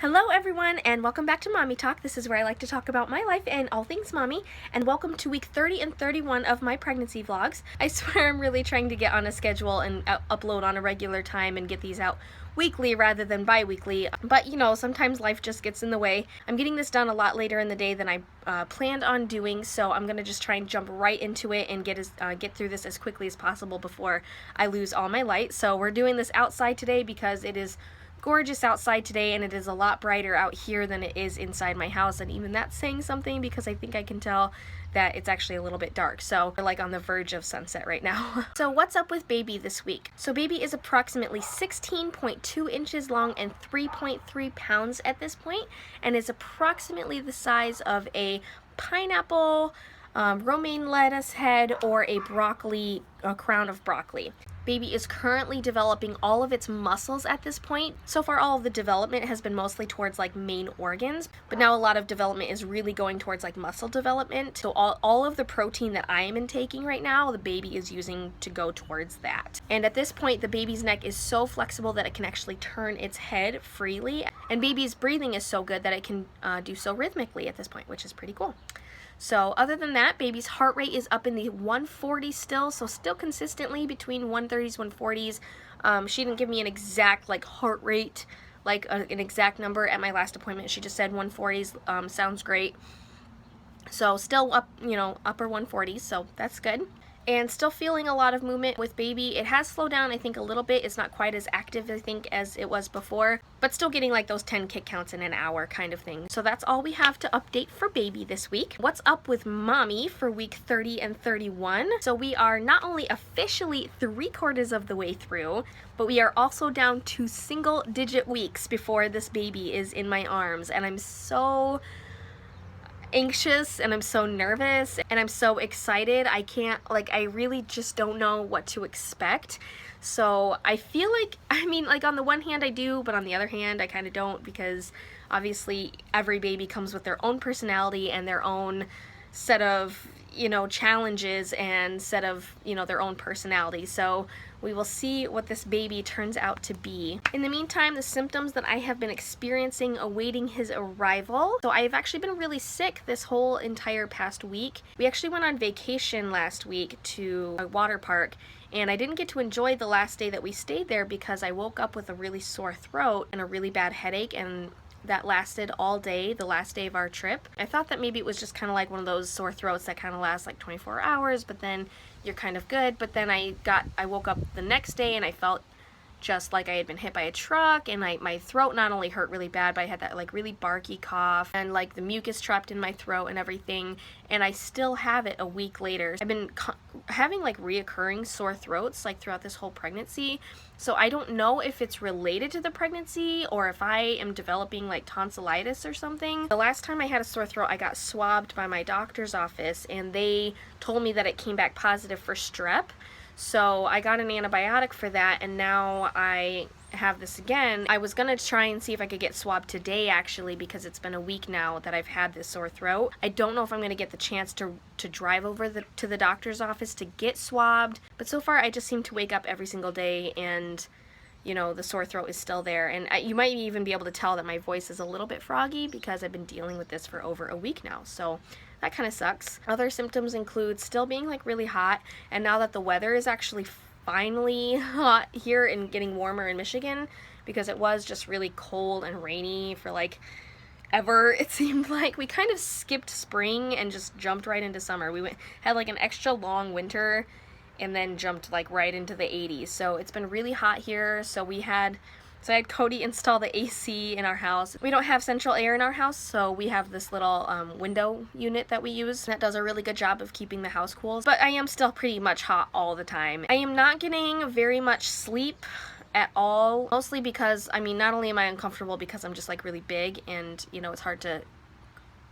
Hello everyone and welcome back to Mommy Talk. This is where I like to talk about my life and all things mommy, and welcome to week 30 and 31 of my pregnancy vlogs. I swear I'm really trying to get on a schedule and upload on a regular time and get these out weekly rather than bi-weekly, but you know, sometimes life just gets in the way. I'm getting this done a lot later in the day than I planned on doing, so I'm gonna just try and jump right into it and get through this as quickly as possible before I lose all my light. So we're doing this outside today because it is gorgeous outside today, and it is a lot brighter out here than it is inside my house, and even that's saying something because I think I can tell that it's actually a little bit dark. So we're like on the verge of sunset right now. So what's up with baby this week? So baby is approximately 16.2 inches long and 3.3 pounds at this point, and is approximately the size of a pineapple, romaine lettuce head, or a crown of broccoli. Baby is currently developing all of its muscles at this point. So far, all of the development has been mostly towards like main organs, but now a lot of development is really going towards like muscle development. So all of the protein that I am intaking right now, the baby is using to go towards that. And at this point, the baby's neck is so flexible that it can actually turn its head freely. And baby's breathing is so good that it can do so rhythmically at this point, which is pretty cool. So other than that, baby's heart rate is up in the 140s still, so still consistently between 130s, 140s. She didn't give me an exact like heart rate, like an exact number at my last appointment. She just said 140s sounds great. So still up, you know, upper 140s, so that's good. And still feeling a lot of movement with baby. It has slowed down, I think, a little bit. It's not quite as active, I think, as it was before, but still getting like those 10 kick counts in an hour kind of thing. So that's all we have to update for baby this week. What's up with mommy for week 30 and 31? So we are not only officially 3/4 of the way through, but we are also down to single-digit weeks before this baby is in my arms, and I'm so anxious and I'm so nervous and I'm so excited. I really just don't know what to expect. So I feel like, I mean, like on the one hand I do, but on the other hand I kind of don't, because obviously every baby comes with their own personality and their own set of, you know, challenges and set of, you know, their own personality. So we will see what this baby turns out to be. In the meantime, the symptoms that I have been experiencing awaiting his arrival. So I've actually been really sick this whole entire past week. We actually went on vacation last week to a water park, and I didn't get to enjoy the last day that we stayed there because I woke up with a really sore throat and a really bad headache, and that lasted all day, the last day of our trip. I thought that maybe it was just kind of like one of those sore throats that kind of last like 24 hours, but then you're kind of good. But then I woke up the next day and I felt just like I had been hit by a truck, and my throat not only hurt really bad, but I had that like really barky cough and like the mucus trapped in my throat and everything, and I still have it a week later. I've been having like reoccurring sore throats like throughout this whole pregnancy, so I don't know if it's related to the pregnancy or if I am developing like tonsillitis or something. The last time I had a sore throat, I got swabbed by my doctor's office and they told me that it came back positive for strep. So I got an antibiotic for that, and now I have this again. I was gonna try and see if I could get swabbed today actually, because it's been a week now that I've had this sore throat. I don't know if I'm gonna get the chance to drive over to the doctor's office to get swabbed, but so far I just seem to wake up every single day and, you know, the sore throat is still there. And you might even be able to tell that my voice is a little bit froggy because I've been dealing with this for over a week now. So that kind of sucks. Other symptoms include still being like really hot, and now that the weather is actually finally hot here and getting warmer in Michigan, because it was just really cold and rainy for like ever, it seemed like. We kind of skipped spring and just jumped right into summer. We had like an extra long winter and then jumped like right into the 80s. So it's been really hot here. So I had Cody install the AC in our house. We don't have central air in our house, so we have this little window unit that we use that does a really good job of keeping the house cool. But I am still pretty much hot all the time. I am not getting very much sleep at all, mostly because, I mean, not only am I uncomfortable because I'm just like really big and, you know, it's hard to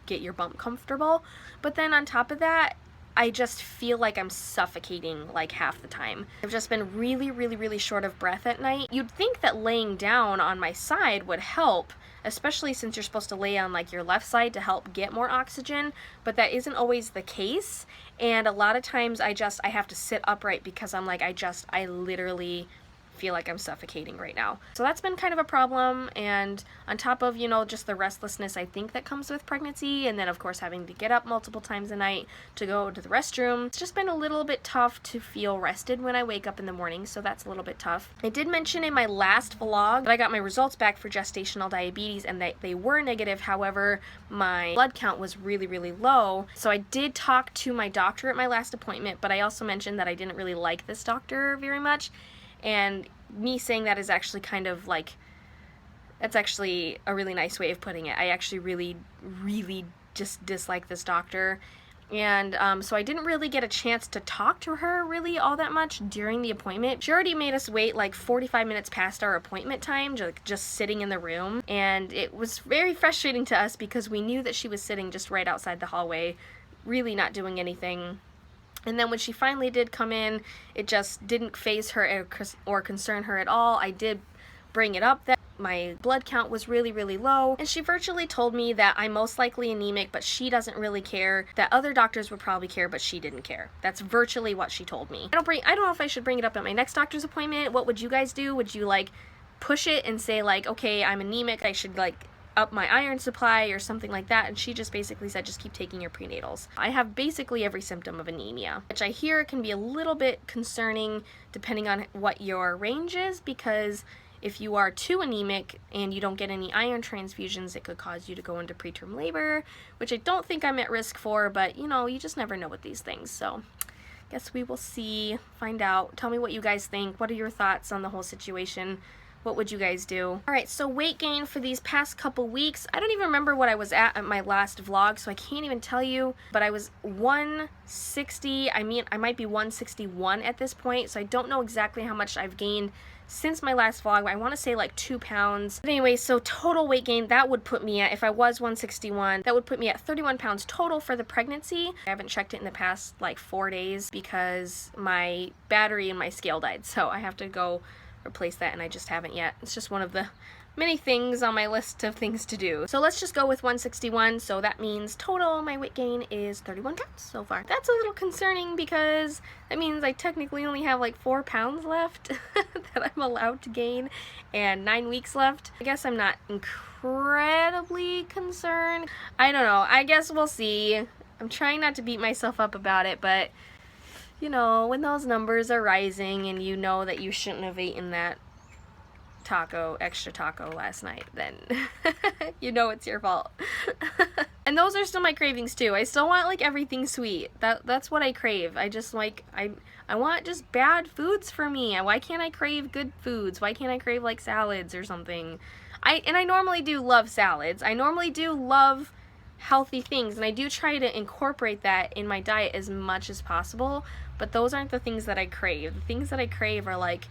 get your bump comfortable, but then on top of that, I just feel like I'm suffocating like half the time. I've just been really, really, really short of breath at night. You'd think that laying down on my side would help, especially since you're supposed to lay on like your left side to help get more oxygen, but that isn't always the case. And a lot of times I have to sit upright because I'm like, I literally feel like I'm suffocating right now. So that's been kind of a problem, and on top of, you know, just the restlessness I think that comes with pregnancy, and then of course having to get up multiple times a night to go to the restroom, it's just been a little bit tough to feel rested when I wake up in the morning, so that's a little bit tough. I did mention in my last vlog that I got my results back for gestational diabetes and that they were negative. However, my blood count was really, really low. So I did talk to my doctor at my last appointment, but I also mentioned that I didn't really like this doctor very much. And me saying that is actually kind of like, that's actually a really nice way of putting it. I actually really, really just dislike this doctor. And so I didn't really get a chance to talk to her really all that much during the appointment. She already made us wait like 45 minutes past our appointment time, just sitting in the room. And it was very frustrating to us because we knew that she was sitting just right outside the hallway, really not doing anything. And then when she finally did come in, it just didn't faze her or concern her at all. I did bring it up that my blood count was really, really low, and she virtually told me that I'm most likely anemic, but she doesn't really care, that other doctors would probably care, but she didn't care. That's virtually what she told me. I don't know if I should bring it up at my next doctor's appointment. What would you guys do? Would you like push it and say like, okay, I'm anemic, I should like up my iron supply or something like that? And she just basically said, just keep taking your prenatals. I have basically every symptom of anemia, which I hear can be a little bit concerning depending on what your range is, because if you are too anemic and you don't get any iron transfusions, it could cause you to go into preterm labor, which I don't think I'm at risk for, but you know, you just never know with these things. So guess we will see, find out. Tell me what you guys think. What are your thoughts on the whole situation? What would you guys do? Alright, so weight gain for these past couple weeks. I don't even remember what I was at my last vlog, so I can't even tell you, but I was 160, I might be 161 at this point, so I don't know exactly how much I've gained since my last vlog. I want to say like 2 pounds. But anyway, so total weight gain, that would put me at, if I was 161, that would put me at 31 pounds total for the pregnancy. I haven't checked it in the past like 4 days because my battery in my scale died, so I have to go replace that, and I just haven't yet. It's just one of the many things on my list of things to do. So let's just go with 161, so that means total my weight gain is 31 pounds so far. That's a little concerning because that means I technically only have like 4 pounds left that I'm allowed to gain and 9 weeks left. I guess I'm not incredibly concerned. I don't know. I guess we'll see. I'm trying not to beat myself up about it, but you know, when those numbers are rising and you know that you shouldn't have eaten that extra taco last night, then you know it's your fault. And those are still my cravings too. I still want like everything sweet. That's what I crave. I just like, I want just bad foods for me. Why can't I crave good foods? Why can't I crave like salads or something? I normally do love salads. I normally do love healthy things, and I do try to incorporate that in my diet as much as possible, but those aren't the things that I crave. The things that I crave are like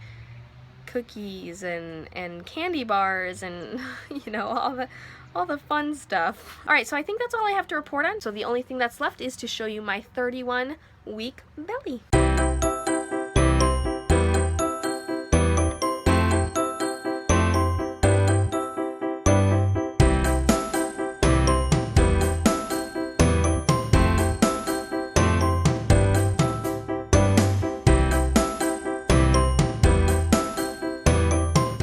cookies and candy bars and you know, all the fun stuff. Alright, so I think that's all I have to report on. So the only thing that's left is to show you my 31-week belly.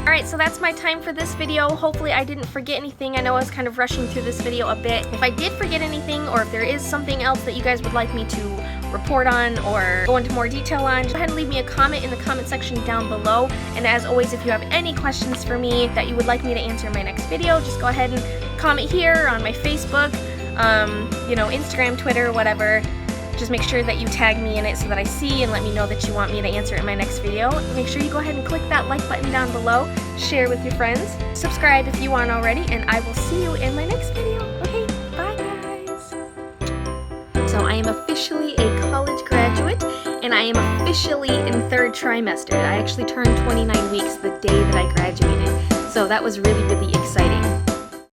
Alright, so that's my time for this video. Hopefully I didn't forget anything. I know I was kind of rushing through this video a bit. If I did forget anything, or if there is something else that you guys would like me to report on or go into more detail on, go ahead and leave me a comment in the comment section down below. And as always, if you have any questions for me that you would like me to answer in my next video, just go ahead and comment here on my Facebook, you know, Instagram, Twitter, whatever. Just make sure that you tag me in it so that I see and let me know that you want me to answer it in my next video. Make sure you go ahead and click that like button down below, share with your friends, subscribe if you aren't already, and I will see you in my next video. Okay, bye guys! So I am officially a college graduate, and I am officially in 3rd trimester. I actually turned 29 weeks the day that I graduated, so that was really, really exciting.